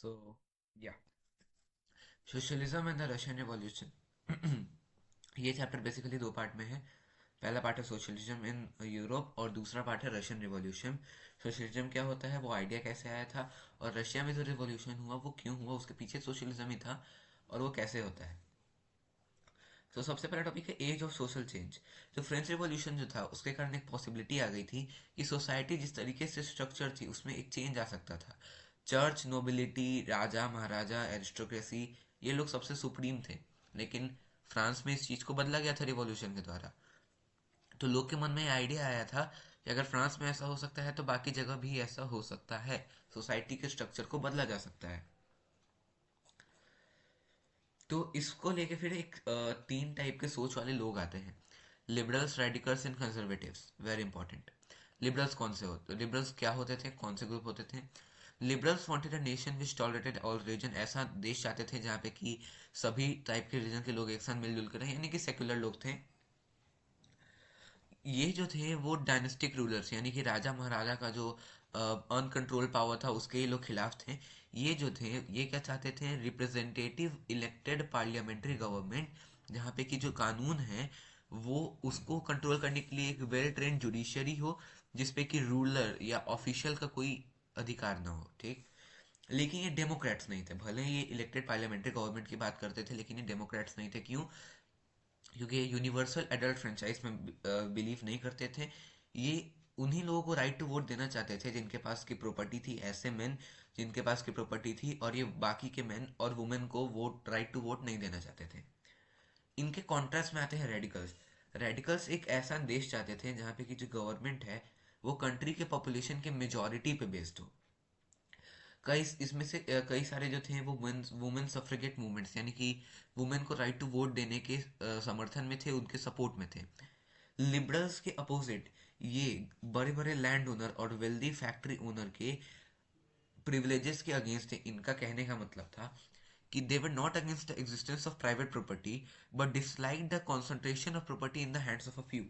So, yeah, socialism and the Russian revolution. ये chapter basically दो part में है। पहला पार्ट है सोशलिज्म इन यूरोप और दूसरा पार्ट है रशियन रिवॉल्यूशन। सोशलिज्म क्या होता है, वो आइडिया कैसे आया था, और रशिया में जो रिवॉल्यूशन हुआ वो क्यों हुआ, उसके पीछे सोशलिज्म ही था, और वो कैसे होता है। तो सबसे पहला टॉपिक है एज ऑफ सोशल चेंज। जो फ्रेंच रिवॉल्यूशन जो था उसके कारण एक पॉसिबिलिटी आ गई थी कि सोसाइटी जिस तरीके से स्ट्रक्चर थी उसमें एक चेंज आ सकता था। चर्च, नोबिलिटी, राजा महाराजा, एरिस्टोक्रेसी, ये लोग सबसे सुप्रीम थे। लेकिन फ्रांस में इस चीज़ को बदला गया था रिवॉल्यूशन के द्वारा। तो लोग के मन में आइडिया आया था कि अगर फ्रांस में ऐसा हो सकता है तो बाकी जगह भी ऐसा हो सकता है, सोसाइटी के स्ट्रक्चर को बदला जा सकता है। तो इसको लेके फिर एक तीन टाइप के सोच वाले लोग आते हैं: liberals, radicals and conservatives. Very important. Liberals कौन से होते, लिबरल्स क्या होते थे, कौन से ग्रुप होते थे? Liberals wanted a nation which tolerated all religion. ऐसा देश चाहते थे जहाँ पे कि सभी टाइप के रिलीजन के लोग एक साथ मिलजुल कर रहे, यानी कि सेक्युलर लोग थे। ये जो थे वो डायनेस्टिक रूलर्स, यानी कि राजा महाराजा का जो अनकंट्रोल पावर था उसके ये लोग खिलाफ थे। ये जो थे ये क्या चाहते थे, रिप्रेजेंटेटिव इलेक्टेड पार्लियामेंट्री गवर्नमेंट, जहाँ पे कि जो कानून है वो उसको कंट्रोल करने के लिए एक वेल ट्रेन जुडिशरी हो, जिसपे कि रूलर या ऑफिशियल का कोई अधिकार ना हो, ठीक। लेकिन ये डेमोक्रेट्स नहीं थे, भले ही ये इलेक्टेड पार्लियामेंट्री गवर्नमेंट की बात करते थे, लेकिन ये डेमोक्रेट्स नहीं थे। क्यों? क्योंकि ये यूनिवर्सल एडल्ट फ्रेंचाइज में बिलीव नहीं करते थे। ये उन्हीं लोगों को राइट टू वोट देना चाहते थे जिनके पास की प्रॉपर्टी थी, ऐसे मेन जिनके पास की प्रॉपर्टी थी, और ये बाकी के मेन और वुमेन को वोट, राइट टू वोट नहीं देना चाहते थे। इनके कॉन्ट्रास्ट में आते हैं रेडिकल्स। रेडिकल्स एक ऐसा देश चाहते थे जहाँ पे कि जो गवर्नमेंट है वो कंट्री के पॉपुलेशन के मेजोरिटी पे बेस्ड हो। कई इसमें से कई सारे जो थे वो वुमेन सफ्रेगेट मूवमेंट्स, यानी कि वुमेन को राइट टू वोट देने के समर्थन में थे, उनके सपोर्ट में थे। लिबरल्स के अपोजिट ये बड़े बड़े लैंड ओनर और वेल्दी फैक्ट्री ओनर के प्रिविलेजेस के अगेंस्ट थे। इनका कहने का मतलब था कि they were not against the existence of private property, but dislike the concentration of property in the hands of a few.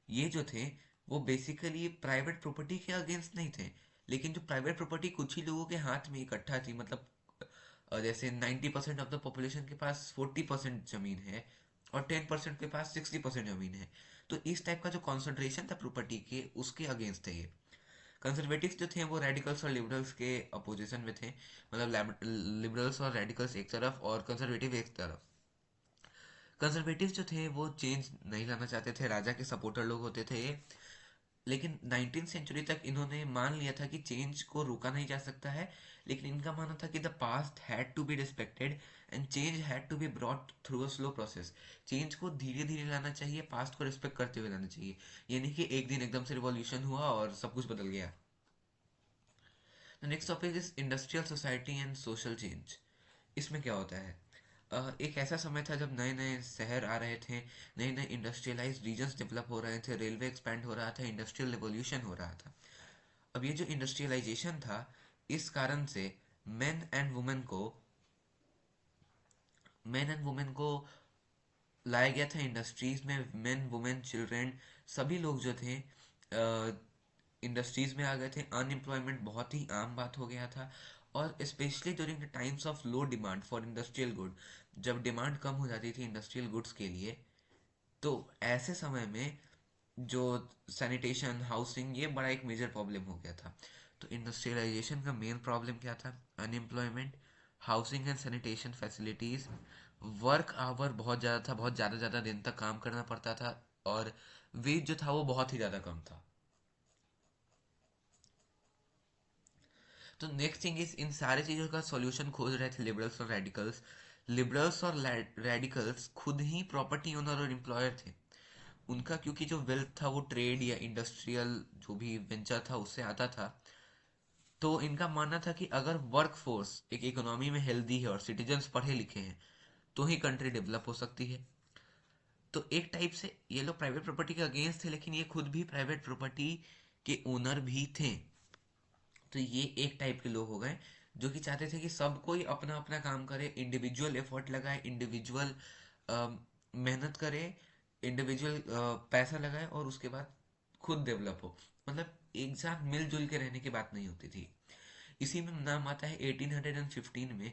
ये जो थे वो बेसिकली प्राइवेट प्रॉपर्टी के अगेंस्ट नहीं थे, लेकिन जो प्राइवेट प्रॉपर्टी कुछ ही लोगों के हाथ में इकट्ठा थी, मतलब जैसे 90% ऑफ द पॉपुलेशन के पास 40% जमीन है और 10% के पास 60% जमीन है। तो इस टाइप का जो कॉन्सेंट्रेशन था प्रॉपर्टी के, उसके अगेंस्ट थे ये। कंजर्वेटिव्स जो थे वो रेडिकल्स और लिबरल्स के अपोजिशन में थे, मतलब लिबरल्स और रेडिकल्स एक तरफ और कंजर्वेटिव एक तरफ। कंजर्वेटिव जो थे वो चेंज नहीं लाना चाहते थे, राजा के सपोर्टर लोग होते थे ये। लेकिन 19th सेंचुरी तक इन्होंने मान लिया था कि चेंज को रोका नहीं जा सकता है, लेकिन इनका मानना था कि the past had to be respected and change had to be brought through a slow process. Change को धीरे धीरे लाना चाहिए, पास्ट को रिस्पेक्ट करते हुए लाना चाहिए। ये नहीं कि एक दिन एकदम से रिवॉल्यूशन हुआ और सब कुछ बदल गया। Next topic is industrial society and social change. इसमें क्या होता है, एक ऐसा समय था जब नए नए शहर आ रहे थे, नए नए इंडस्ट्रियलाइज रीजन्स डेवलप हो रहे थे, रेलवे एक्सपैंड हो रहा था, इंडस्ट्रियल रिवॉल्यूशन हो रहा था। अब ये जो इंडस्ट्रियलाइजेशन था, इस कारण से मेन एंड वुमेन को मेन एंड वुमेन को लाया गया था इंडस्ट्रीज में। मेन वुमेन चिल्ड्रेन सभी लोग जो थे इंडस्ट्रीज में आ गए थे। अनएम्प्लॉयमेंट बहुत ही आम बात हो गया था, और specially during the times of low demand for industrial good, जब डिमांड कम हो जाती थी इंडस्ट्रियल गुड्स के लिए, तो ऐसे समय में जो सैनिटेशन, हाउसिंग, ये बड़ा एक मेजर प्रॉब्लम हो गया था। तो इंडस्ट्रियलाइजेशन का मेन प्रॉब्लम क्या था? Unemployment, housing and sanitation facilities, work hour बहुत ज़्यादा था, बहुत ज़्यादा ज़्यादा दिन तक काम करना पड़ता था, और वेज जो था वो बहुत ही ज़्यादा कम था। तो नेक्स्ट थिंग इज, इन सारी चीज़ों का सॉल्यूशन खोज रहे थे लिबरल्स और रेडिकल्स। लिबरल्स और रेडिकल्स खुद ही प्रॉपर्टी ओनर और एम्प्लॉयर थे। उनका क्योंकि जो वेल्थ था वो ट्रेड या इंडस्ट्रियल जो भी वेंचर था उससे आता था। तो इनका मानना था कि अगर वर्क फोर्स एक इकोनॉमी में हेल्दी है और सिटीजन्स पढ़े लिखे हैं तो ही कंट्री डेवलप हो सकती है। तो एक टाइप से ये लोग प्राइवेट प्रॉपर्टी के अगेंस्ट थे, लेकिन ये खुद भी प्राइवेट प्रॉपर्टी के ओनर भी थे। तो ये एक टाइप के लोग हो गए जो कि चाहते थे कि सब कोई अपना अपना काम करे, इंडिविजुअल एफर्ट लगाए, इंडिविजुअल मेहनत करे, इंडिविजुअल पैसा लगाए, और उसके बाद खुद डेवलप हो। मतलब एक साथ मिलजुल के रहने की बात नहीं होती थी। इसी में नाम आता है 1815 में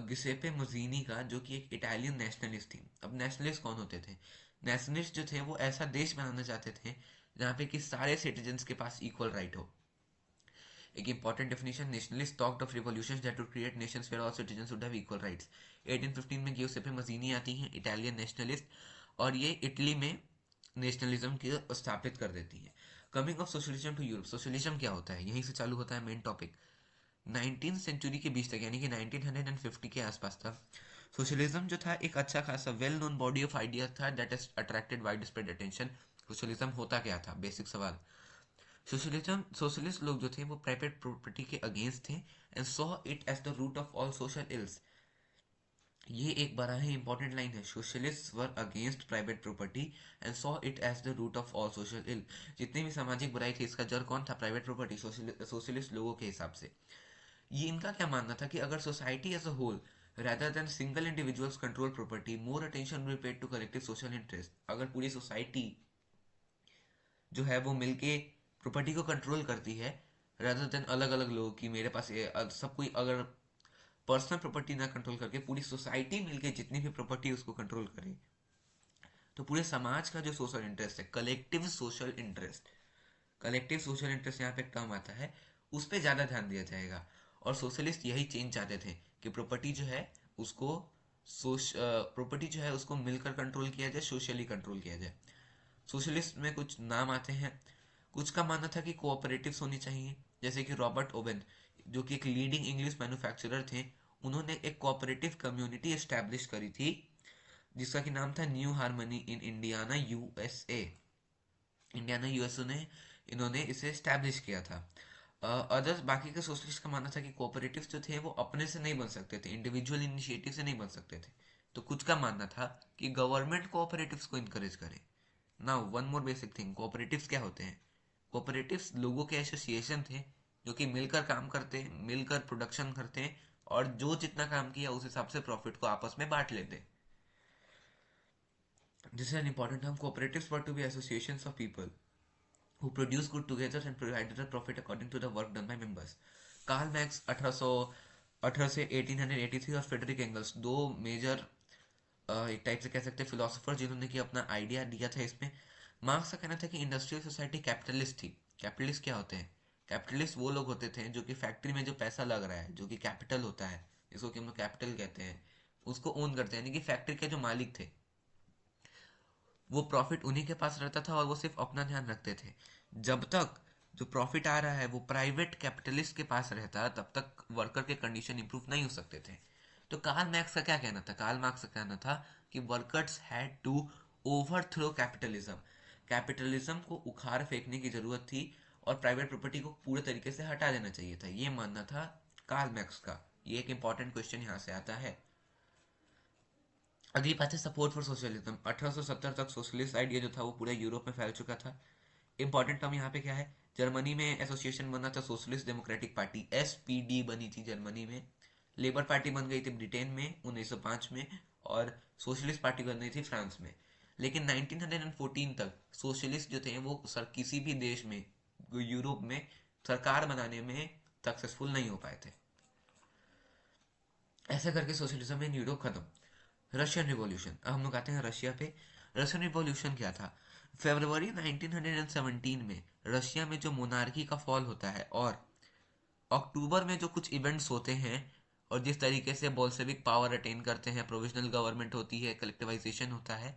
गिसेपे मुजीनी का, जो कि एक इटालियन नेशनलिस्ट थी। अब नेशनलिस्ट कौन होते थे? नेशनलिस्ट जो थे वो ऐसा देश बनाना चाहते थे जहाँ पे कि सारे सिटीजन्स के पास इक्वल राइट हो। एक important definition, nationalist talked of revolutions that would create nations where all citizens would have equal rights. 1815 में गिउसेppe मजीनी आती हैं, इटालियन नेशनलिस्ट, और ये इटली में नेशनलिज्म की स्थापित कर देती है। Coming of socialism to Europe, socialism क्या होता है, यहीं से चालू होता है मेन टॉपिक। 19th सेंचुरी के बीच तक, यानी कि 1950 के आसपास तक सोशलिज्म जो था एक अच्छा खासा well known body of idea था that has attracted widespread attention. Socialism होता क्या था, बेसिक सवाल। सोशलिज्म, सोशलिस्ट लोग जो थे वो प्राइवेट प्रॉपर्टी के अगेंस्ट थे and saw it as the root of all social ills. ये एक बड़ा ही इंपॉर्टेंट लाइन है, socialist were against private property and saw it as the root of all social ill. जितनी भी सामाजिक बुराई थी इसका जड़ कौन था? प्राइवेट प्रॉपर्टी, सोशलिस्ट लोगों के हिसाब से। ये इनका क्या मानना था कि अगर society as a whole rather than single individuals control property, more attention will be paid to collective social interest। अगर पूरी सोसाइटी जो है वो मिलके प्रॉपर्टी को कंट्रोल करती है rather than अलग अलग लोगों की, मेरे पास ये सब कोई अगर पर्सनल प्रॉपर्टी ना कंट्रोल करके पूरी सोसाइटी मिलके जितनी भी प्रॉपर्टी उसको कंट्रोल करे, तो पूरे समाज का जो सोशल इंटरेस्ट है, collective social interest, collective social interest यहाँ पे टर्म आता है, उस पर ज़्यादा ध्यान दिया जाएगा। और सोशलिस्ट यही चेंज चाहते थे कि प्रॉपर्टी जो है उसको प्रॉपर्टी जो है उसको मिलकर कंट्रोल किया जाए, सोशली कंट्रोल किया जाए। सोशलिस्ट में कुछ नाम आते हैं। कुछ का मानना था कि कोऑपरेटिव्स होनी चाहिए, जैसे कि रॉबर्ट ओवेन जो कि एक लीडिंग इंग्लिश मैन्युफैक्चरर थे, उन्होंने एक कोऑपरेटिव कम्युनिटी एस्टैब्लिश करी थी जिसका कि नाम था new harmony in Indiana USA. Indiana USA ने इन्होंने इसे एस्टैब्लिश किया था। अदर्स, बाकी के सोशलिस्ट का मानना था कि कोऑपरेटिव्स जो थे वो अपने से नहीं बन सकते थे, इंडिविजुअल इनिशिएटिव से नहीं बन सकते थे। तो कुछ का मानना था कि गवर्नमेंट कोऑपरेटिव्स को इनकरेज करे। Now one more basic thing, cooperatives क्या होते हैं? कोऑपरेटिव्स लोगों के एसोसिएशन थे जो कि मिलकर काम करते हैं, मिलकर प्रोडक्शन करते हैं, और जो जितना काम किया उस हिसाब से प्रॉफिट को आपस में बांट लेते हैं। This is an important term. Cooperatives were to be associations of people who produce good together and provided a profit according to the work done by members। Karl Marx 1818 से 1883 और फ्रेडरिक एंगल्स, दो major एक type से कह सकते हैं philosopher जिन्होंने कि अपना आइडिया दिया था इसमें। मार्क्स का कहना था कि इंडस्ट्रियल सोसाइटी कैपिटलिस्ट थी। कैपिटलिस्ट क्या होते हैं? कैपिटलिस्ट वो लोग होते थे जो कि फैक्ट्री में जो पैसा लग रहा है, जो कि कैपिटल होता है, जिसको कि हम लोग कैपिटल कहते हैं, उसको ओन करते हैं, यानी कि फैक्ट्री के जो मालिक थे वो प्रॉफिट उन्हीं के पास रहता था और वो सिर्फ अपना ध्यान रखते थे। जब तक जो प्रॉफिट आ रहा है वो प्राइवेट कैपिटलिस्ट के पास रहता तब तक वर्कर के कंडीशन इंप्रूव नहीं हो सकते थे। तो कार्ल मैक्स का क्या कहना था? कार्ल मार्क्स का कहना था कि workers had to overthrow capitalism. Capitalism को उखाड़ फेंकने की जरूरत थी और प्राइवेट प्रॉपर्टी को पूरे तरीके से हटा देना चाहिए था, ये मानना था कार्ल मैक्स का। ये एक इंपॉर्टेंट क्वेश्चन यहाँ से आता है। अगली बात है सपोर्ट फॉर सोशलिज्म। 1870 तक सोशलिस्ट आइडिया जो था वो पूरे यूरोप में फैल चुका था। इंपॉर्टेंट टर्म यहाँ पे क्या है? जर्मनी में एसोसिएशन बना था सोशलिस्ट डेमोक्रेटिक पार्टी, एसपीडी बनी थी जर्मनी में। लेबर पार्टी बन गई थी ब्रिटेन में 1905 में, और सोशलिस्ट पार्टी बन गई थी फ्रांस में। लेकिन 1914 तक सोशलिस्ट जो थे वो किसी भी देश में, यूरोप में, सरकार बनाने में सक्सेसफुल नहीं हो पाए थे। ऐसा करके सोशलिज्म इन यूरोप खत्म। रशियन रिवॉल्यूशन, अब हम लोग आते हैं रशिया पे। रशियन रिवॉल्यूशन क्या था? फरवरी 1917 में रशिया में जो मोनार्की का फॉल होता है, और अक्टूबर में जो कुछ इवेंट्स होते हैं, और जिस तरीके से बोल्शेविक पावर अटेन करते हैं, प्रोविजनल गवर्नमेंट होती है, कलेक्टिवाइजेशन होता है।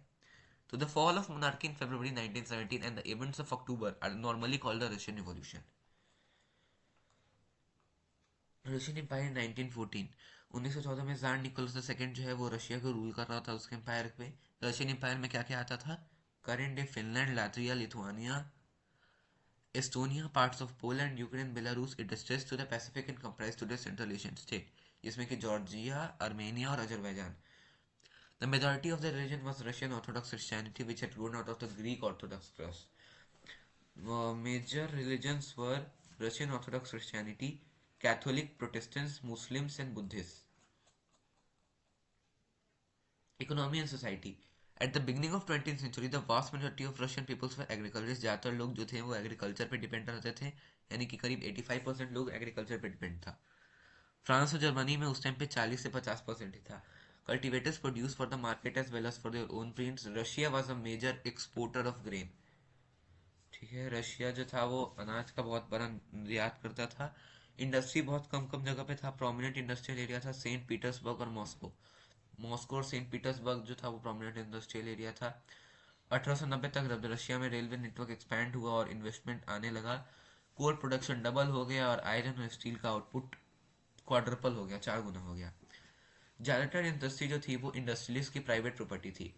तो the fall of monarchy in February 1917 and the events of October are normally called the Russian Revolution. Russian Empire 1914, 1914 में ज़ार निकोलस II जो है वो रशिया को रूल कर रहा था, उसके एम्पायर पे। रशियन एम्पायर में क्या क्या आता था? Current day Finland, Latvia, Lithuania, Estonia, parts of Poland, Ukraine, Belarus, it stretch to the Pacific and comprise today Central Asian state, जिसमें कि जॉर्जिया, आर्मेनिया और Azerbaijan. The majority of the religion was Russian Orthodox Christianity which had grown out of the Greek Orthodox crust. Major religions were Russian Orthodox Christianity, Catholic, Protestants, Muslims and Buddhists. Economy and society. At the beginning of 20th century, the vast majority of Russian peoples were agriculturists. ज़्यादातर लोग जो थे वो agriculture पे depend रहते थे। यानी कि करीब 85% लोग एग्रीकल्चर पे डिपेंड था। फ्रांस और जर्मनी में उस टाइम पे 40 से 50% ही था। Cultivators produce for the market as well as for their own prints. Russia was a major exporter of grain. ठीक है, रशिया जो था वो अनाज का बहुत बड़ा निर्यात करता था। इंडस्ट्री बहुत कम कम जगह पे था। प्रोमिनेंट इंडस्ट्रियल एरिया था सेंट पीटर्सबर्ग और मॉस्को। मॉस्को और सेंट पीटर्सबर्ग जो था वो प्रोमिनेंट इंडस्ट्रियल एरिया था। 1890 तक जब रशिया में रेलवे नेटवर्क एक्सपैंड हुआ और इन्वेस्टमेंट आने लगा, कोल प्रोडक्शन डबल हो गया और आयरन और स्टील का आउटपुट क्वाड्रपल हो गया, 4 गुना हो गया। ज़्यादातर इंडस्ट्री जो थी वो इंडस्ट्रियलिस्ट की प्राइवेट प्रॉपर्टी थी।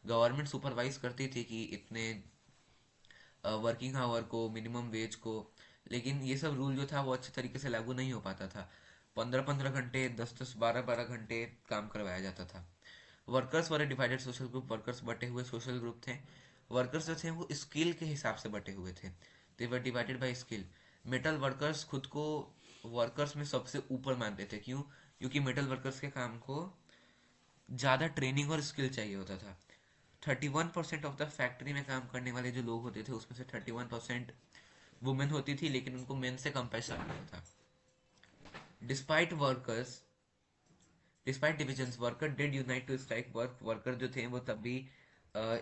गवर्नमेंट सुपरवाइज करती थी कि इतने वर्किंग आवर को, मिनिमम वेज को, लेकिन ये सब रूल जो था वो अच्छे तरीके से लागू नहीं हो पाता था। 15-15 घंटे, 10-10, 12-12 घंटे काम करवाया जाता था। Workers were divided social group. Workers बटे हुए सोशल ग्रुप थे। वर्कर्स जो थे वो स्किल के हिसाब से बटे हुए थे। They were divided by skill. Metal workers खुद को वर्कर्स में सबसे ऊपर मानते थे। क्यों? क्योंकि मेटल वर्कर्स के काम को ज़्यादा ट्रेनिंग और स्किल चाहिए होता था। 31% ऑफ द फैक्ट्री में काम करने वाले जो लोग होते थे उसमें से 31% वुमेन होती थी, लेकिन उनको मेन से कम पैसा मिलता था। Despite workers despite divisions, worker did unite to strike work. Worker जो थे वो तब भी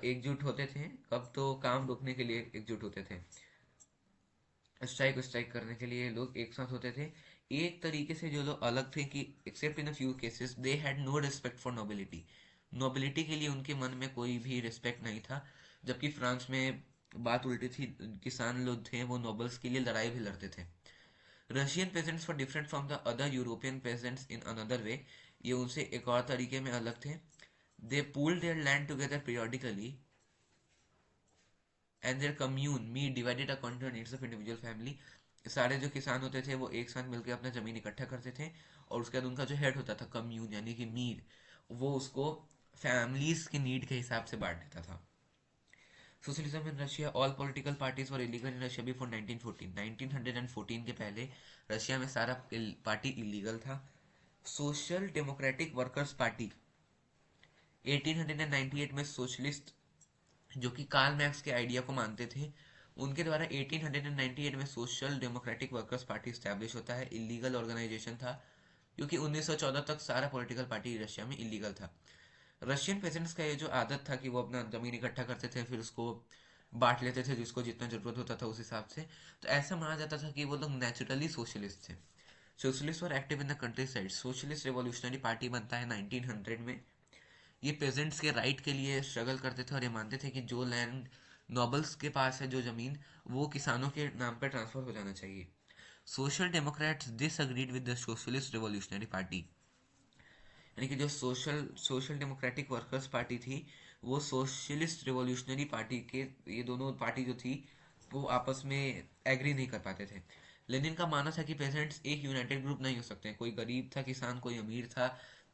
एकजुट होते थे। कब? तो काम रोकने के लिए एकजुट होते थे। स्ट्राइक स्ट्राइक करने के लिए लोग एक साथ होते थे। एक तरीके से जो लोग अलग थे कि except in a few cases they had no respect for nobility. Nobility के लिए उनके मन में कोई भी रिस्पेक्ट नहीं था। जबकि फ्रांस में बात उल्टी थी। किसान लोग थे वो नोबल्स के लिए लड़ाई भी लड़ते थे। Russian peasants were different from the other European peasants in another way. ये उनसे एक और तरीके में अलग थे। They pooled their land together periodically and their commune me divided according to needs of individual family. सारे जो किसान होते थे वो एक साथ मिलकर अपना जमीन इकट्ठा करते थे, और उसके बाद उनका जो हेड होता था कम्यून यानी कि मीर, वो उसको फैमिलीज की नीड के हिसाब से बांट देता था। Socialism in Russia, all political parties were illegal in Russia before 1914। 1914 के पहले रशिया में सारा पार्टी इलीगल था। सोशल डेमोक्रेटिक वर्कर्स पार्टी 1898 में सोशलिस्ट, जो कि कार्ल मैक्स के आइडिया को मानते थे, उनके द्वारा 1898 में social democratic workers party establish होता है। इलीगल ऑर्गेनाइजेशन था क्योंकि 1914 तक सारा पॉलिटिकल पार्टी रशिया में इलीगल था। रशियन पेजेंट्स का ये जो आदत था कि वो अपना जमीन इकट्ठा करते थे, फिर उसको बांट लेते थे जिसको जितना जरूरत होता था उस हिसाब से, तो ऐसा माना जाता था कि वो लोग नेचुरली सोशलिस्ट थे। सोशलिस्ट और active in the country side. Socialist revolutionary party बनता है 1900 में। ये पेजेंट्स के राइट के लिए स्ट्रगल करते थे और ये मानते थे कि जो लैंड नोबल्स के पास है, जो जमीन, वो किसानों के नाम पर ट्रांसफर हो जाना चाहिए। Social Democrats disagreed with the socialist revolutionary party. यानी कि जो social social democratic workers party थी वो सोशलिस्ट रिवॉल्यूशनरी पार्टी के, ये दोनों पार्टी जो थी वो आपस में एग्री नहीं कर पाते थे। लेनिन का मानना था कि पेजेंट्स एक यूनाइटेड ग्रुप नहीं हो सकते। कोई गरीब था किसान, कोई अमीर था,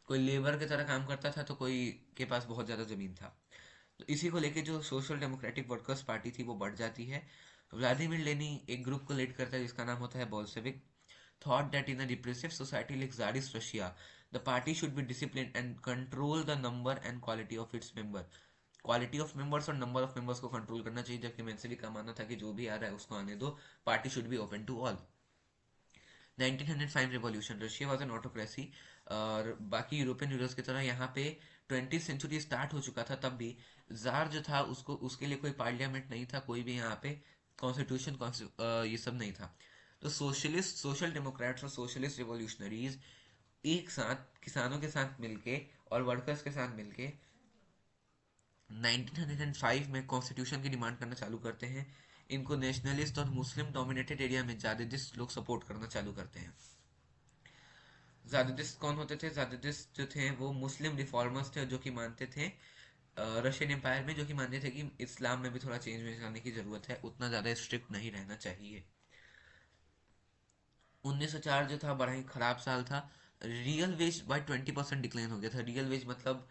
कोई लेबर की तरह काम करता था, तो कोई के पास बहुत ज़्यादा ज़मीन था। तो इसी को लेके जो सोशल डेमोक्रेटिक वर्कर्स पार्टी थी वो बढ़ जाती है। व्लादिमीर लेनिन एक ग्रुप को लीड करता है जिसका नाम होता है Bolshevik. Thought that in a repressive society like Tsarist Russia, the party should be disciplined and control the number and quality of its member. Quality of members और number of members को control करना चाहिए, जबकि मेंसवी का मानना था कि जो भी आ रहा है उसको आने दो, party should be open to all. 1905 revolution, Russia was an autocracy. और बाकी यूरोपियन यूरोस की तरह यहाँ पे 20th सेंचुरी स्टार्ट हो चुका था, तब भी जार जो था उसको, उसके लिए कोई पार्लियामेंट नहीं था, कोई भी यहाँ पे कॉन्स्टिट्यूशन ये सब नहीं था। तो सोशलिस्ट, सोशल डेमोक्रेट्स और सोशलिस्ट रिवॉल्यूशनरीज एक साथ किसानों के साथ मिलके और वर्कर्स के साथ मिलके 1905 में कॉन्स्टिट्यूशन की डिमांड करना चालू करते हैं। इनको नेशनलिस्ट और मुस्लिम डोमिनेटेड एरिया में ज़्यादातर लोग सपोर्ट करना चालू करते हैं। ज़्यादातर कौन होते थे? ज़्यादातर जो थे वो मुस्लिम रिफॉर्मर्स थे, जो कि मानते थे रशियन एम्पायर में, जो कि मानते थे कि इस्लाम में भी थोड़ा चेंज लाने की ज़रूरत है, उतना ज़्यादा स्ट्रिक्ट नहीं रहना चाहिए। 1904 जो था बड़ा ही खराब साल था। रियल वेज बाय 20% डिक्लाइन हो गया था। रियल वेज मतलब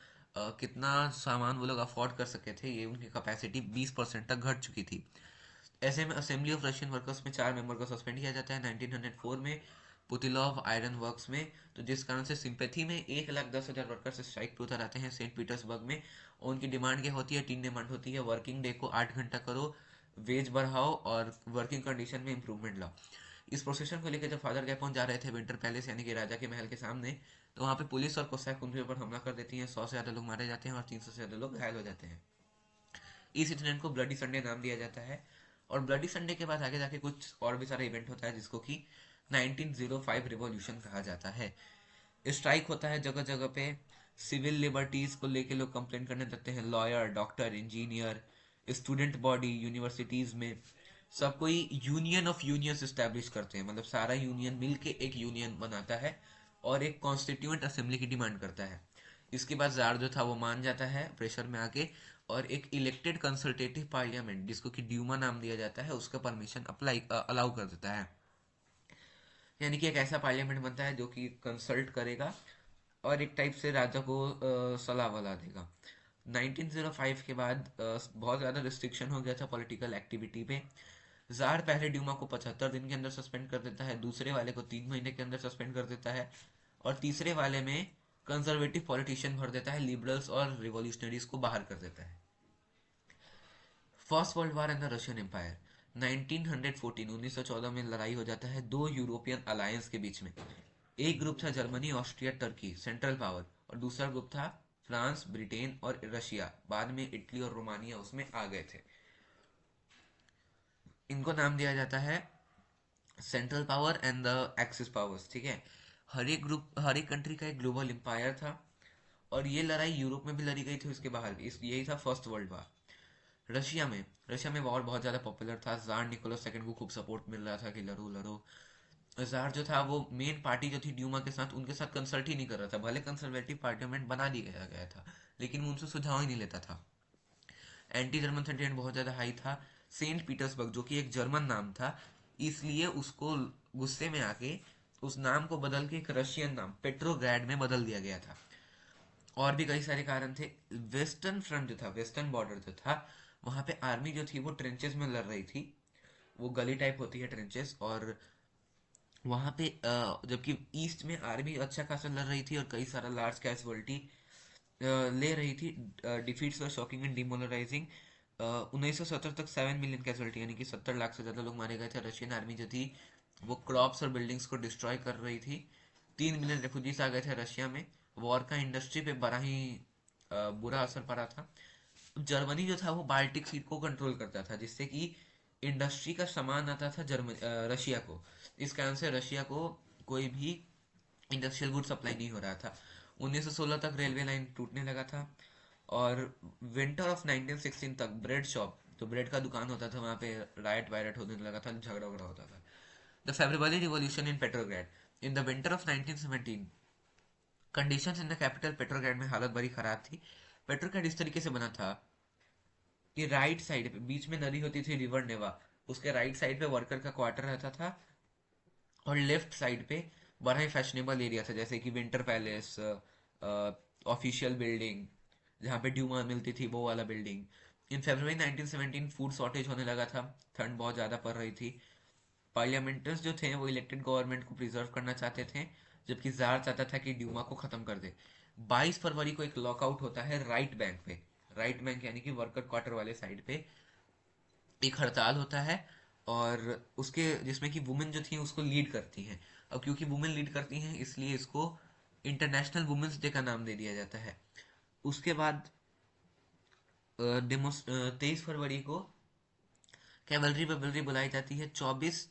कितना सामान वो लोग अफोर्ड कर सके थे, ये उनकी कैपेसिटी 20% तक घट चुकी थी। ऐसे में असेंबली ऑफ रशियन वर्कर्स में 4 मेंबर को सस्पेंड किया जाता है 1904 में, पुतिलोव आयरन वर्क्स में। तो जिस कारण से सिंपैथी में 1,10,000 वर्कर्स स्ट्राइक पे उतर आते हैं सेंट पीटर्सबर्ग में। और उनकी डिमांड क्या होती है? 3 डिमांड होती है। वर्किंग डे को 8 घंटा करो, वेज बढ़ाओ और वर्किंग कंडीशन में इंप्रूवमेंट लाओ। इस प्रोसेशन को लेकर जब फादर गैपोन जा रहे थे विंटर पैलेस यानी कि राजा के महल के सामने, तो वहाँ पे पुलिस और कोसैक उनके ऊपर हमला कर देती है। 100 से ज़्यादा लोग मारे जाते हैं और 300 से ज़्यादा लोग घायल हो जाते हैं। इस इंसिडेंट को ब्लडी संडे नाम दिया जाता है। और ब्लडी संडे के बाद आगे जाके कुछ और भी सारा इवेंट होता है जिसको कि 1905 रिवॉल्यूशन कहा जाता है। स्ट्राइक होता है जगह जगह पे, सिविल लिबर्टीज को लेके लोग कंप्लेन करने लगते हैं। Lawyer, doctor, engineer, student body universities में सब कोई यूनियन ऑफ यूनियंस एस्टेब्लिश करते हैं, मतलब सारा यूनियन मिलके एक यूनियन बनाता है और एक कॉन्स्टिट्यूएंट असेंबली की डिमांड करता है। इसके बाद जार जो था वो मान जाता है प्रेशर में आके, और एक इलेक्टेड कंसल्टेटिव पार्लियामेंट जिसको कि ड्यूमा नाम दिया जाता है उसका परमिशन अप्लाई अलाउ कर देता है। यानी कि एक ऐसा पार्लियामेंट बनता है जो कि कंसल्ट करेगा और एक टाइप से राजा को सलाह वला देगा। 1905 के बाद बहुत ज़्यादा रिस्ट्रिक्शन हो गया था पॉलिटिकल एक्टिविटी पे। जार पहले ड्यूमा को 75 दिन के अंदर सस्पेंड कर देता है, दूसरे वाले को 3 महीने के अंदर सस्पेंड कर देता है, और तीसरे वाले में कंजर्वेटिव पॉलिटिशियन भर देता है, लिबरल्स और रिवॉल्यूशनरीज को बाहर कर देता है। First World War and the Russian Empire. 1914 1914 में लड़ाई हो जाता है दो यूरोपियन अलायंस के बीच में। एक ग्रुप था Germany, Austria, Turkey, central power, और दूसरा ग्रुप था फ्रांस, ब्रिटेन और रशिया। बाद में इटली और रोमानिया उसमें आ गए थे। इनको नाम दिया जाता है central power and the axis powers. ठीक है, हर एक कंट्री का एक ग्लोबल एम्पायर था, और ये लड़ाई यूरोप में भी लड़ी गई थी, उसके बाहर भी। यही था फर्स्ट वर्ल्ड वॉर। रशिया में वॉर बहुत ज़्यादा पॉपुलर था। जार निकोलस सेकंड को खूब सपोर्ट मिल रहा था कि लड़ो लड़ो। जार जो था वो मेन पार्टी जो थी ड्यूमा के साथ, उनके साथ कंसल्ट ही नहीं कर रहा था। भले कंसर्वेटिव पार्लियामेंट बना दिया गया था लेकिन वो उनसे सुझाव ही नहीं लेता था। एंटी जर्मन सेंटिमेंट बहुत ज़्यादा हाई था। सेंट पीटर्सबर्ग जो कि एक जर्मन नाम था, इसलिए उसको गुस्से में आके उस नाम को बदल के एक रशियन नाम पेट्रोग्रैड में बदल दिया गया था। और भी कई सारे कारण थे। वेस्टर्न फ्रंट जो था, वेस्टर्न बॉर्डर जो था, वहाँ पे आर्मी जो थी वो ट्रेंचेस में लड़ रही थी। वो गली टाइप होती है ट्रेंचेस, और वहाँ पे जबकि ईस्ट में आर्मी अच्छा खासा लड़ रही थी और कई सारा लार्ज कैजुअल्टी ले रही थी। Defeats were shocking and demoralising. 1970 तक 7 मिलियन कैजुअल्टी यानी कि 70 लाख से ज़्यादा लोग मारे गए थे। रशियन आर्मी जो थी वो क्रॉप्स और बिल्डिंग्स को डिस्ट्रॉय कर रही थी। 3 मिलियन रेफ्यूजीज आ गए थे रशिया में। वॉर का इंडस्ट्री पे बड़ा ही बुरा असर पड़ा था। जर्मनी जो था वो बाल्टिक सी को कंट्रोल करता था, जिससे कि इंडस्ट्री का सामान आता था रशिया को। इस कारण से रशिया को कोई भी इंडस्ट्रियल गुड सप्लाई नहीं हो रहा था। 1916 तक रेलवे लाइन टूटने लगा था, और विंटर ऑफ 1916 तक ब्रेड शॉप, तो ब्रेड का दुकान होता था, वहाँ पे रायट वायरट होने लगा था, झगड़ा वगड़ा होता था। The February revolution in Petrograd. In the winter of 1917 conditions in the capital Petrograd में हालत बड़ी खराब थी। पेट्रोग्रेड इस तरीके से बना था कि राइट साइड पे बीच में नदी होती थी रिवर नेवा, उसके राइट साइड पे वर्कर का क्वार्टर रहता था, और लेफ्ट साइड पे बड़ा ही फैशनेबल एरिया था, जैसे कि विंटर पैलेस, ऑफिशियल बिल्डिंग जहाँ पे ड्यूमा मिलती थी, वो वाला बिल्डिंग। इन फरवरी 1917 फूड शॉर्टेज होने लगा था, ठंड बहुत ज़्यादा पड़ रही थी। पार्लियामेंटर्स जो थे वो इलेक्टेड गवर्नमेंट को प्रिजर्व करना चाहते थे, जबकि जार चाहता था कि ड्यूमा को ख़त्म कर दे। 22 फरवरी को एक लॉकआउट होता है राइट बैंक पे। राइट बैंक यानी कि वर्कर क्वार्टर वाले साइड पे एक हड़ताल होता है, और उसके जिसमें कि वुमेन जो थी उसको लीड करती हैं। अब क्योंकि वुमेन लीड करती हैं इसलिए इसको इंटरनेशनल वुमेन्स डे का नाम दे दिया जाता है। उसके बाद 23 फरवरी को कैवलरी वेवलरी बुलाई जाती है। 24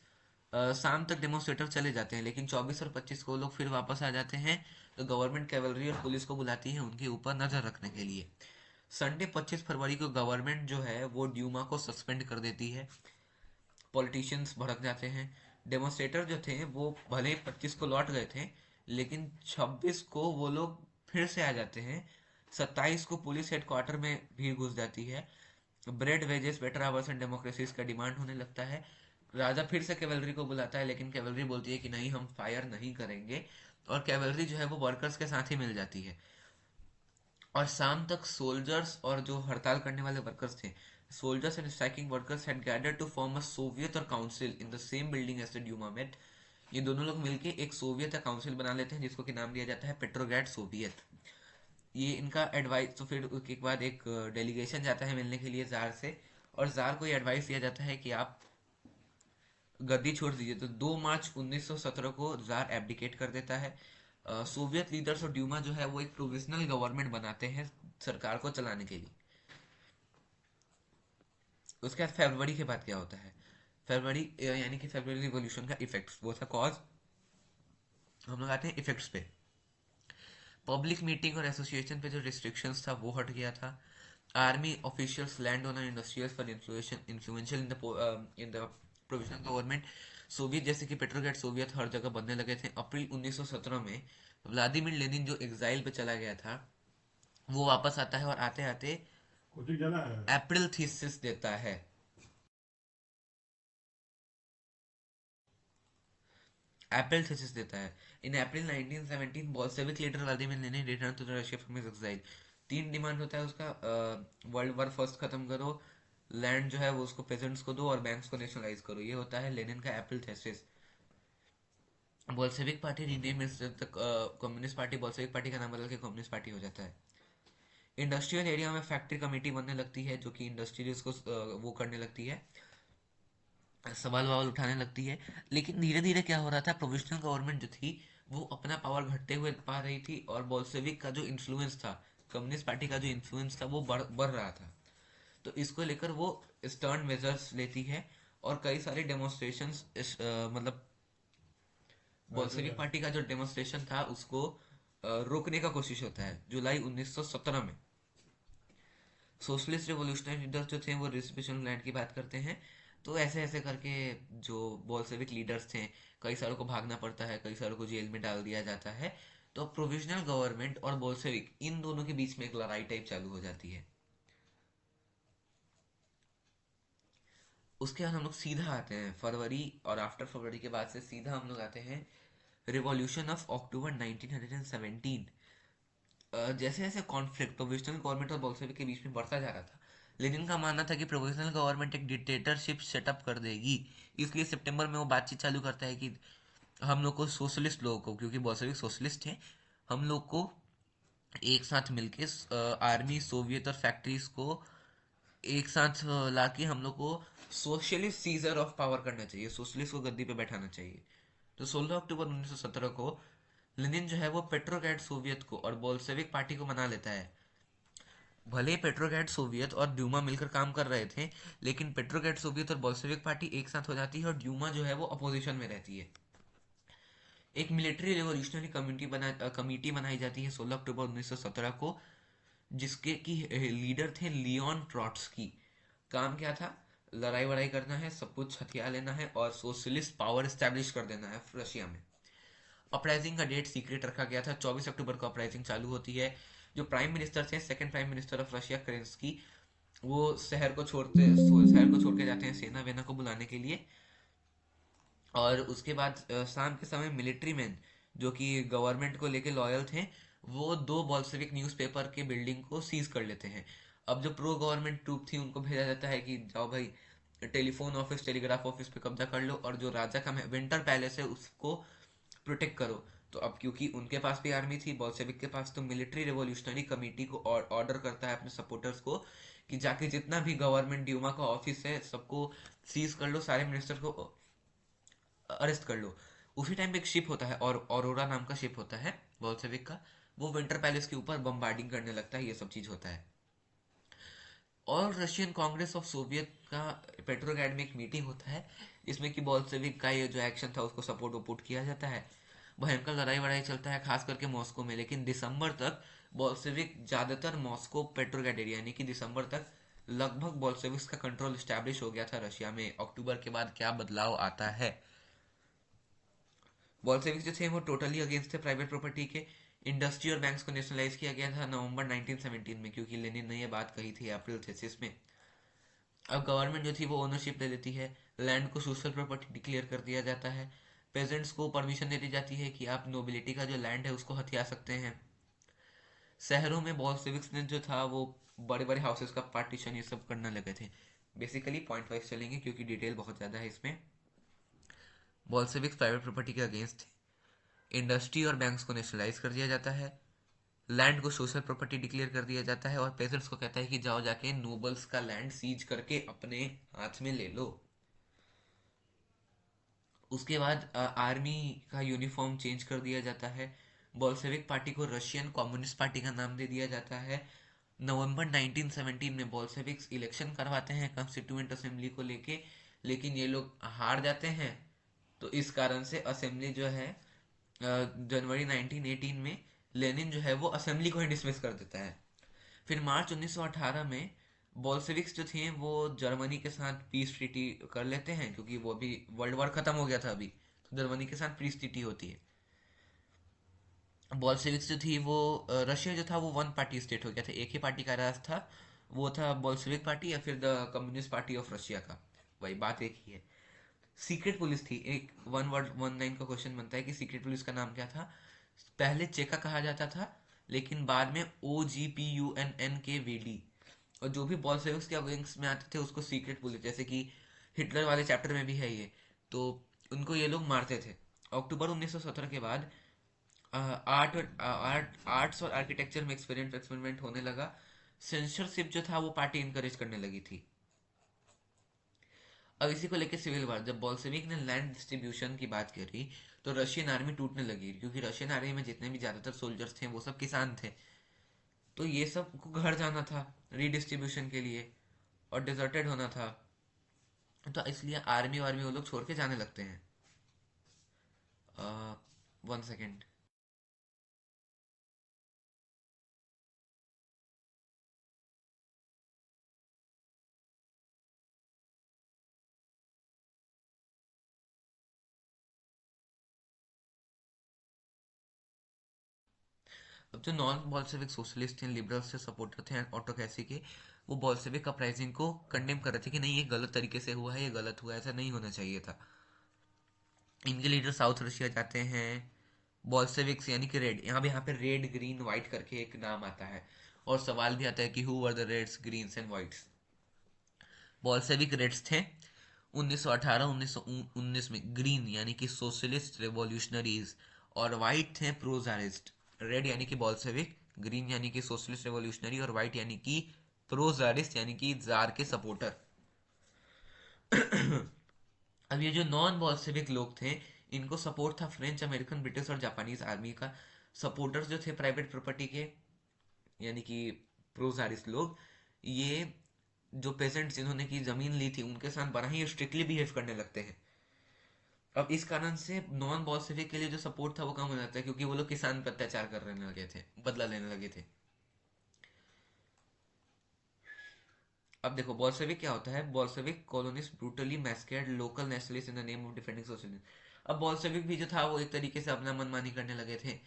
शाम तक डेमोन्स्ट्रेटर चले जाते हैं, लेकिन 24 और 25 को लोग फिर वापस आ जाते हैं। तो गवर्नमेंट कैवलरी और पुलिस को बुलाती है उनके ऊपर नजर रखने के लिए। संडे 25 फरवरी को गवर्नमेंट जो है वो ड्यूमा को सस्पेंड कर देती है। पॉलिटिशियंस भड़क जाते हैं। डेमोन्स्ट्रेटर जो थे वो भले 25 को लौट गए थे, लेकिन 26 को वो लोग फिर से आ जाते हैं। 27 को पुलिस हेडक्वार्टर में भीड़ घुस जाती है। Bread wages better hours and democracies का डिमांड होने लगता है। राजा फिर से कैवलरी को बुलाता है, लेकिन कैवलरी बोलती है कि नहीं, हम फायर नहीं करेंगे, और कैवलरी जो है वो वर्कर्स के साथ ही मिल जाती है। और शाम तक सोल्जर्स और जो हड़ताल करने वाले वर्कर्स थे, soldiers and striking workers had gathered to form a soviet और council in the same building as the Duma met. ये दोनों लोग मिलके एक सोवियत या काउंसिल बना लेते हैं जिसको कि नाम दिया जाता है पेट्रोग्रेड सोवियत। ये इनका एडवाइस, तो फिर उसके बाद एक डेलीगेशन जाता है मिलने के लिए जार से, और जार को ये एडवाइस दिया जाता है कि आप गद्दी छोड़ दीजिए। तो 2 मार्च 1917 को जार एब्डिकेट कर देता है। सोवियत लीडर्स और ड्यूमा जो है वो एक प्रोविजनल गवर्नमेंट बनाते हैं सरकार को चलाने के लिए। उसके बाद फरवरी के बाद क्या होता है? फरवरी यानी कि फरवरी रिवॉल्यूशन का इफेक्ट्स, वो था कॉज। हम लोग आते हैं इफेक्ट्स पे। पब्लिक मीटिंग और एसोसिएशन पे जो रिस्ट्रिक्शंस था वो हट गया था। Army officials, land owner, industrials पर influential in the provisional government. Soviet जैसे कि पेट्रोग्रेड सोवियत हर जगह बनने लगे थे। अप्रैल 1917 में व्लादिमीर लेनिन जो एग्जाइल पे चला गया था वो वापस आता है और आते आते अप्रैल थीसिस देता है। अप्रैल थीसिस देता है। In April 1917 Bolshevik leader Vladimir Lenin return to the Russia from his exile. 3 demand होता है उसका। वर्ल्ड वॉर फर्स्ट खत्म करो, लैंड जो है वो उसको पेजेंट्स को दो और बैंक्स को नेशनलाइज करो। ये होता है लेनिन का April thesis. Bolshevik party rename communist party, Bolshevik party का नाम बदल के कम्युनिस्ट पार्टी हो जाता है। इंडस्ट्रियल एरिया में फैक्ट्री कमेटी बनने लगती है जो कि इंडस्ट्रीज को वो करने लगती है, सवाल ववाल उठाने लगती है। लेकिन धीरे धीरे क्या हो रहा था, प्रोविजनल गवर्नमेंट जो थी वो अपना पावर घटते हुए पा रही थी और बोल्शेविक का जो इन्फ्लुएंस था, कम्युनिस्ट पार्टी का जो इन्फ्लुएंस था वो बढ़ रहा था। तो इसको लेकर वो स्टर्न मेजर्स लेती है और कई सारे डेमोन्स्ट्रेशंस, मतलब बोल्शेविक पार्टी का जो डेमोन्स्ट्रेशन था उसको रोकने का कोशिश होता है। जुलाई 1917 में सोशलिस्ट रिवोल्यूशनरी लीडर्स जो थे वो रिजर्वेशन लैंड की बात करते हैं। तो ऐसे ऐसे करके जो बोल्शेविक लीडर्स थे, कई सारों को भागना पड़ता है, कई सारों को जेल में डाल दिया जाता है। तो प्रोविजनल गवर्नमेंट और बोल्शेविक इन दोनों के बीच में एक लड़ाई टाइप चालू हो जाती है। उसके बाद हम लोग सीधा आते हैं फरवरी, और आफ्टर फरवरी के बाद से सीधा हम लोग आते हैं रिवॉल्यूशन ऑफ अक्टूबर 1917। जैसे जैसे कॉन्फ्लिक्ट प्रोविजनल गवर्नमेंट और बोल्शेविक के बीच में बढ़ता जा रहा था, लेनिन का मानना था कि प्रोविजनल गवर्नमेंट एक डिक्टेटरशिप सेटअप कर देगी। इसलिए सितंबर में वो बातचीत चालू करता है कि हम लोग को, सोशलिस्ट लोगों को, क्योंकि बोल्शेविक सोशलिस्ट थे, हम लोग को एक साथ मिलके आर्मी, सोवियत और फैक्ट्रीज को एक साथ लाके हम लोग को सोशलिस्ट सीजर ऑफ पावर करना चाहिए, सोशलिस्ट को गद्दी पे बैठाना चाहिए। तो 16 अक्टूबर 1917 को लेनिन जो है वो पेट्रोग्राड सोवियत को और बोल्शेविक पार्टी को मना लेता है। भले ही पेट्रोग्राड सोवियत और ड्यूमा मिलकर काम कर रहे थे, लेकिन पेट्रोग्राड सोवियत और बोल्शेविक पार्टी एक साथ हो जाती है और ड्यूमा जो है वो अपोजिशन में रहती है। एक मिलिट्री रिवोल्यूशनरी कमेटी बनाई जाती है 16 अक्टूबर 1917 को, जिसके की लीडर थे लियोन ट्रॉट्स्की। काम क्या था? लड़ाई वड़ाई करना है, सब कुछ हथियार लेना है और सोशलिस्ट पावर स्टैब्लिश कर देना है रशिया में। अपराइजिंग का डेट सीक्रेट रखा गया था। 24 अक्टूबर को अपराइजिंग चालू होती है। जो प्राइम मिनिस्टर थे, second prime minister of Russia Kerensky, वो शहर को छोड़ के जाते हैं सेना वेना को बुलाने के लिए। और उसके बाद शाम के समय मिलिट्री मैन जो कि गवर्नमेंट को लेके लॉयल थे, वो 2 बोल्शेविक न्यूज़पेपर के बिल्डिंग को सीज कर लेते हैं। अब जो प्रो गवर्नमेंट ट्रूप थी उनको भेजा जाता है कि जाओ भाई टेलीफोन ऑफिस, टेलीग्राफ ऑफिस पे कब्जा कर लो और जो राजा का विंटर पैलेस है उसको प्रोटेक्ट करो। तो अब क्योंकि उनके पास भी आर्मी थी बोल्शेविक के पास, तो मिलिट्री रिवॉल्यूशनरी कमेटी को ऑर्डर करता है अपने सपोर्टर्स को कि जाके जितना भी गवर्नमेंट ड्यूमा का ऑफिस है सबको सीज कर लो, सारे मिनिस्टर को अरेस्ट कर लो। उसी टाइम पे एक शिप होता है और ऑरोरा नाम का शिप होता है बोल्शेविक का, वो विंटर पैलेस के ऊपर बम्बार्डिंग करने लगता है। ये सब चीज होता है। और रशियन कांग्रेस ऑफ सोवियत का पेट्रोग्राड में एक मीटिंग होता है जिसमें कि बोल्शेविक का ये जो एक्शन था उसको सपोर्ट वपोर्ट किया जाता है। भयंकर लड़ाई वड़ाई चलता है खास करके मॉस्को में, लेकिन दिसंबर तक बोल्शेविक ज्यादातर मॉस्को पेट्रोग्राड एरिया, यानी कि दिसंबर तक लगभग बोल्शेविक्स का कंट्रोल स्टैब्लिश हो गया था रशिया में। अक्टूबर के बाद क्या बदलाव आता है? बोल्शेविक जो थे वो टोटली अगेंस्ट थे प्राइवेट प्रॉपर्टी के। इंडस्ट्री और बैंक्स को नेशनलाइज किया गया था नवंबर 1917 में, क्योंकि लेनिन ने ये बात कही थी अप्रैल थीसिस में। अब गवर्नमेंट जो थी वो ओनरशिप ले लेती है, लैंड को सोशल प्रॉपर्टी डिक्लेयर कर दिया जाता है। पेजेंट्स को परमिशन दे दी जाती है कि आप नोबिलिटी का जो लैंड है उसको हथिया सकते हैं। शहरों में बोल्शेविक्स ने जो था वो बड़े बड़े हाउसेस का पार्टीशन ये सब करने लगे थे। बेसिकली पॉइंट वाइज चलेंगे क्योंकि डिटेल बहुत ज़्यादा है इसमें। बोल्शेविक्स प्राइवेट प्रॉपर्टी के अगेंस्ट थे। इंडस्ट्री और बैंक्स को नेशनलाइज कर दिया जाता है, लैंड को सोशल प्रॉपर्टी डिक्लेयर कर दिया जाता है और पेजेंट्स को कहता है कि जाओ जाके नोबल्स का लैंड सीज करके अपने हाथ में ले लो। उसके बाद आर्मी का यूनिफॉर्म चेंज कर दिया जाता है। बोल्शेविक पार्टी को रशियन कम्युनिस्ट पार्टी का नाम दे दिया जाता है। नवंबर 1917 में बोल्शेविक्स इलेक्शन करवाते हैं कॉन्स्टिट्यूएंट असेंबली को लेके, लेकिन ये लोग हार जाते हैं। तो इस कारण से असेंबली जो है जनवरी 1918 में लेनिन जो है वो असेंबली को ही डिसमिस कर देता है। फिर मार्च 1918 में बोल्शेविक्स जो थे वो जर्मनी के साथ पीस ट्रीटी कर लेते हैं, क्योंकि वो अभी वर्ल्ड वॉर खत्म हो गया था अभी, तो जर्मनी के साथ पीस ट्रीटी होती है। बोल्शेविक्स जो थी वो रशिया जो था वो वन पार्टी स्टेट हो गया था, एक ही पार्टी का राज था। वो था बोल्शेविक पार्टी या फिर the communist party of Russia का, वही बात एक ही है। सीक्रेट पुलिस थी, एक वन वर्ड वन लाइन का क्वेश्चन बनता है कि सीक्रेट पुलिस का नाम क्या था। पहले चेका कहा जाता था, लेकिन बाद में OGPUNNKVD, और जो भी बॉल्शेविक्स के अगेंस्ट में आते थे उसको सीक्रेट पुलिस, जैसे कि हिटलर वाले चैप्टर में भी है ये, तो उनको ये लोग मारते थे। अक्टूबर 1917 के बाद आर्ट्स और आर्किटेक्चर में एक्सपेरिमेंट होने लगा। सेंसरशिप जो था वो पार्टी इनकरेज करने लगी थी। अब इसी को लेकर सिविल वार, जब बोल्शेविक ने लैंड डिस्ट्रीब्यूशन की बात करी तो रशियन आर्मी टूटने लगी, क्योंकि रशियन आर्मी में जितने भी ज्यादातर सोल्जर्स थे वो सब किसान थे। तो ये सब को घर जाना था रीडिस्ट्रीब्यूशन के लिए, और डिजर्टेड होना था, तो इसलिए आर्मी वार्मी वो लोग छोड़ के जाने लगते हैं। 1 सेकेंड। अब जो नॉन बॉल्शेविक सोशलिस्ट थे, लिबरल्स थे, सपोर्टर थे ऑटोक्रेसी के, वो बॉल्शेविक अपराइजिंग को कंडेम कर रहे थे कि नहीं ये गलत तरीके से हुआ है, ये गलत हुआ है, ऐसा नहीं होना चाहिए था। इनके लीडर साउथ रशिया जाते हैं। बॉल्शेविक्स यानी कि रेड, यहाँ पे रेड ग्रीन व्हाइट करके एक नाम आता है, और सवाल भी आता है कि who were the reds greens and whites. Bolshevik reds थे 1918-1919 में, ग्रीन यानी कि सोशलिस्ट रेवोल्यूशनरीज, और वाइट थे प्रोजारिस्ट। रेड यानी कि बॉल्शेविक, ग्रीन यानी कि सोशलिस्ट रेवोल्यूशनरी, और वाइट यानी कि प्रोजारिस्ट यानी कि जार के सपोर्टर। अब ये जो नॉन बॉल्शेविक लोग थे, इनको सपोर्ट था फ्रेंच, अमेरिकन, ब्रिटिश और जापानीज आर्मी का। सपोर्टर्स जो थे प्राइवेट प्रॉपर्टी के, यानी कि प्रोजारिस्ट लोग, ये जो पेजेंट्स जिन्होंने की जमीन ली थी उनके साथ बड़ा ही स्ट्रिक्टली बिहेव करने लगते हैं। अब इस कारण से नॉन बॉल्शेविक के लिए जो सपोर्ट था वो कम हो जाता है, क्योंकि वो लोग किसान पर अत्याचार करने लगे थे, बदला लेने लगे थे। अब देखो बॉल्शेविक क्या होता है। Bolshevik colonist brutally massacred local nationalist in the name of defending socialism. अब बॉल्शेविक भी जो था वो एक तरीके से अपना मनमानी करने लगे थे,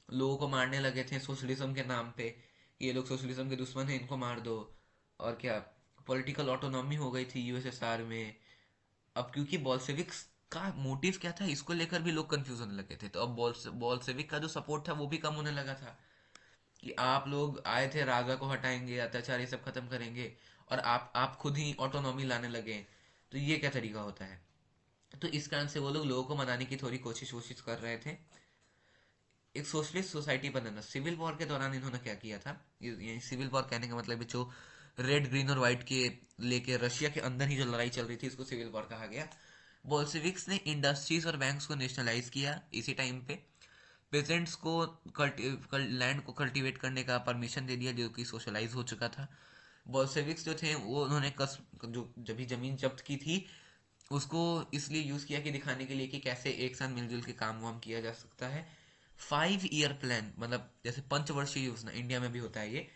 लोगों को मारने लगे थे सोशलिज्म के नाम पे। ये लोग सोशलिज्म के दुश्मन हैं, इनको मार दो। और क्या, पॉलिटिकल ऑटोनॉमी हो गई थी यूएसएसआर में। अब क्योंकि बॉल्शेविक्स का मोटिव क्या था इसको लेकर भी लोग कंफ्यूज होने लगे थे, तो अब बॉल्शेविक का जो सपोर्ट था वो भी कम होने लगा था, कि आप लोग आए थे राजा को हटाएंगे, अत्याचार ये सब खत्म करेंगे, और आप खुद ही ऑटोनॉमी लाने लगे, तो ये क्या तरीका होता है। तो इस कारण से वो लोग लोगों को मनाने की थोड़ी कोशिश कोशिश कर रहे थे, एक सोशलिस्ट सोसाइटी बनाना। सिविल वॉर के दौरान इन्होंने क्या किया था, ये सिविल वॉर कहने का मतलब है जो रेड ग्रीन और व्हाइट के लेके रशिया के अंदर ही जो लड़ाई चल रही थी इसको सिविल वॉर कहा गया। बोल्शेविक्स ने इंडस्ट्रीज और बैंक्स को नेशनलाइज किया इसी टाइम पे। पेजेंट्स को लैंड को कल्टीवेट करने का परमिशन दे दिया, जो कि सोशलाइज हो चुका था। बोल्शेविक्स जो थे वो उन्होंने जो जब भी जमीन जब्त की थी उसको इसलिए यूज किया कि दिखाने के लिए कि कैसे एक साथ मिलजुल के काम वाम किया जा सकता है। 5 ईयर प्लान, मतलब जैसे पंचवर्षीय योजना इंडिया में भी होता है ये,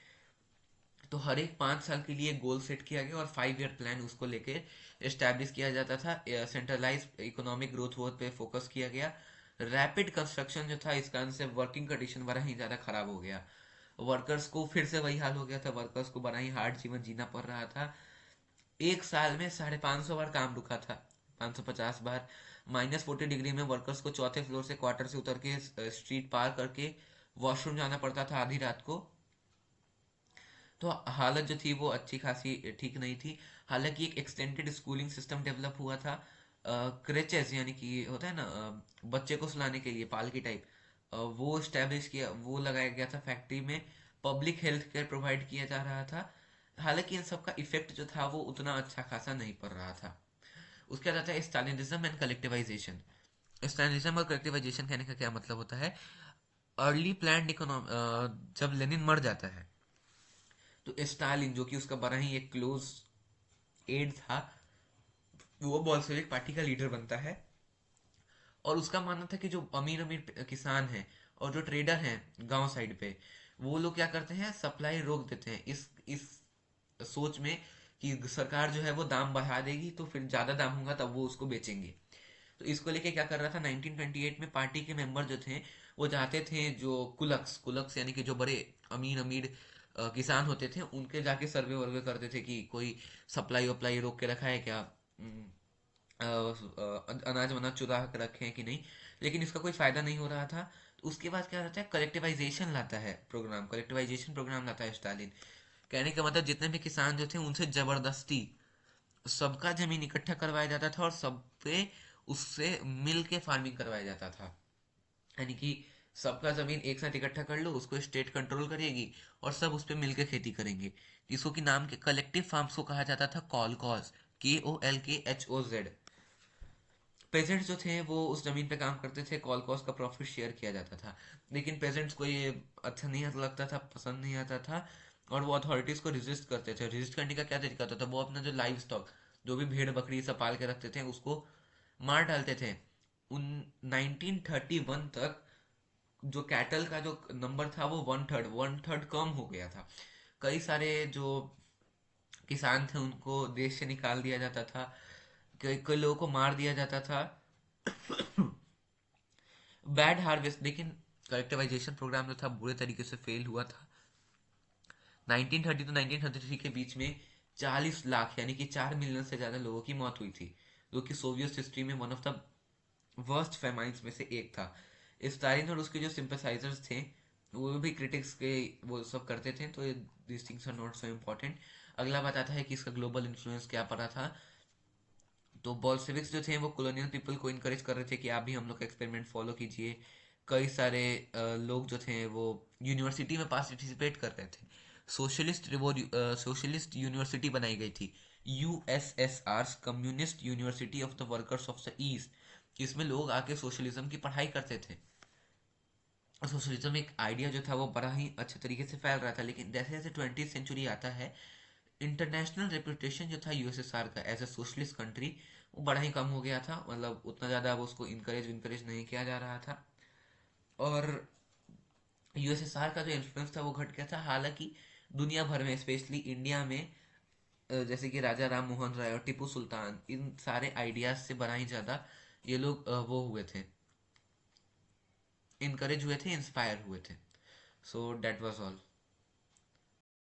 तो हर एक 5 साल के लिए गोल सेट किया गया और 5 ईयर प्लान उसको लेके एस्टेब्लिश किया जाता था। सेंट्रलाइज इकोनॉमिक ग्रोथ पे फोकस किया गया। रैपिड कंस्ट्रक्शन जो था इस कारण से वर्किंग कंडीशन बड़ा ही ज़्यादा खराब हो गया। वर्कर्स को फिर से वही हाल हो गया था, वर्कर्स को बड़ा ही हार्ड जीवन जीना पड़ रहा था। एक साल में 550 बार काम रुका था, 550 बार। -40 डिग्री में वर्कर्स को चौथे फ्लोर से क्वार्टर से उतर के स्ट्रीट पार करके वॉशरूम जाना पड़ता था आधी रात को। तो हालत जो थी वो अच्छी खासी ठीक नहीं थी। हालांकि एक एक्सटेंडेड स्कूलिंग सिस्टम डेवलप हुआ था। क्रेचेस यानी कि होता है ना, बच्चे को सुलाने के लिए पालकी टाइप, वो स्टैब्लिश किया, वो लगाया गया था फैक्ट्री में। पब्लिक हेल्थ केयर प्रोवाइड किया जा रहा था। हालांकि इन सब का इफेक्ट जो था वो उतना अच्छा खासा नहीं पड़ रहा था। उसके बाद आता है स्टालिनिज्म एंड कलेक्टिवाइजेशन। स्टालिनिज्म और कलेक्टिवाइजेशन कहने का क्या मतलब होता है? अर्ली प्लान्ड इकोनॉमी, जब लेनिन मर जाता है तो स्टालिन जो कि उसका बड़ा ही एक क्लोज एड था, वो बोल्शेविक पार्टी का लीडर बनता है। और उसका मानना था कि जो अमीर अमीर किसान हैं और जो ट्रेडर हैं गांव साइड पे, वो लोग क्या करते हैं, सप्लाई रोक देते हैं इस सोच में कि सरकार जो है वो दाम बढ़ा देगी तो फिर ज़्यादा दाम होगा तब वो उसको बेचेंगे। तो इसको लेके क्या कर रहा था, 1928 में पार्टी के मेंबर जो थे वो चाहते थे जो कुलक्स कुलक्स यानी कि जो बड़े अमीर अमीर किसान होते थे उनके जाके सर्वे वर्वे करते थे कि कोई सप्लाई वप्लाई रोक के रखा है क्या, अनाज वनाज चुरा के रखे हैं कि नहीं। लेकिन इसका कोई फायदा नहीं हो रहा था। तो उसके बाद क्या रहता है, कलेक्टिवाइजेशन लाता है प्रोग्राम, कलेक्टिवाइजेशन प्रोग्राम लाता है स्टालिन। कहने का मतलब जितने भी किसान जो थे उनसे जबरदस्ती सबका जमीन इकट्ठा करवाया जाता था और सब पे उससे मिल के फार्मिंग करवाया जाता था। यानी कि सबका जमीन एक साथ इकट्ठा कर लो, उसको स्टेट कंट्रोल करेगी और सब उस पे मिलके खेती करेंगे। इसको की नाम के कलेक्टिव फार्म्स को कहा जाता था कॉलकॉज, KOLKHOZ। पेजेंट्स जो थे वो उस जमीन पे काम करते थे, कॉलकॉज का प्रॉफिट शेयर किया जाता था। लेकिन पेजेंट्स को ये अच्छा नहीं लगता था, पसंद नहीं आता था, और वो अथॉरिटीज को रेजिस्ट करते थे। रेजिस्ट करने का क्या तरीका होता था, वो अपना जो लाइव स्टॉक, जो भी भेड़ बकरी सब पाल के रखते थे उसको मार डालते थे। उन 1931 तक जो कैटल का जो नंबर था वो वन थर्ड कम हो गया था। कई सारे जो किसान थे उनको देश से निकाल दिया जाता था, कई कई लोगों को मार दिया जाता था। Bad harvest. लेकिन कलेक्टिवाइजेशन प्रोग्राम जो था बुरे तरीके से फेल हुआ था। 1930 तो 1933 के बीच में 40 लाख यानी कि 4 मिलियन से ज़्यादा लोगों की मौत हुई थी, जो कि सोवियत हिस्ट्री में वन ऑफ द वर्स्ट फेमाइन्स में से एक था। स्टालिन और उसके जो सिंपैथाइजर्स थे वो भी क्रिटिक्स के वो सब करते थे, तो this things are not so important. अगला बात आता है कि इसका ग्लोबल इन्फ्लुएंस क्या पड़ा था। तो बॉल्शेविक्स जो थे वो कॉलोनियल पीपल को इनकरेज कर रहे थे कि आप भी हम लोग का एक्सपेरिमेंट फॉलो कीजिए। कई सारे लोग जो थे वो यूनिवर्सिटी में पार्टिसिपेट कर रहे थे। सोशलिस्ट यूनिवर्सिटी बनाई गई थी, USSR, communist university of the workers of the east. इसमें लोग आके सोशलिज्म की पढ़ाई करते थे। सोशलिज्म एक आइडिया जो था वो बड़ा ही अच्छे तरीके से फैल रहा था। लेकिन जैसे जैसे 20th सेंचुरी आता है, इंटरनेशनल रेपुटेशन जो था USSR का एज ए सोशलिस्ट कंट्री वो बड़ा ही कम हो गया था। मतलब उतना ज़्यादा वो उसको इनकरेज नहीं किया जा रहा था। और USSR का जो इन्फ्लुएंस था वो घट गया था। हालांकि दुनिया भर में स्पेशली इंडिया में जैसे कि राजा राम मोहन राय और टीपू सुल्तान, इन सारे आइडियाज से बड़ा ही ज़्यादा ये लोग वो हुए थे, इनकरेज हुए थे, इंस्पायर हुए थे। सो डेट वॉज ऑल।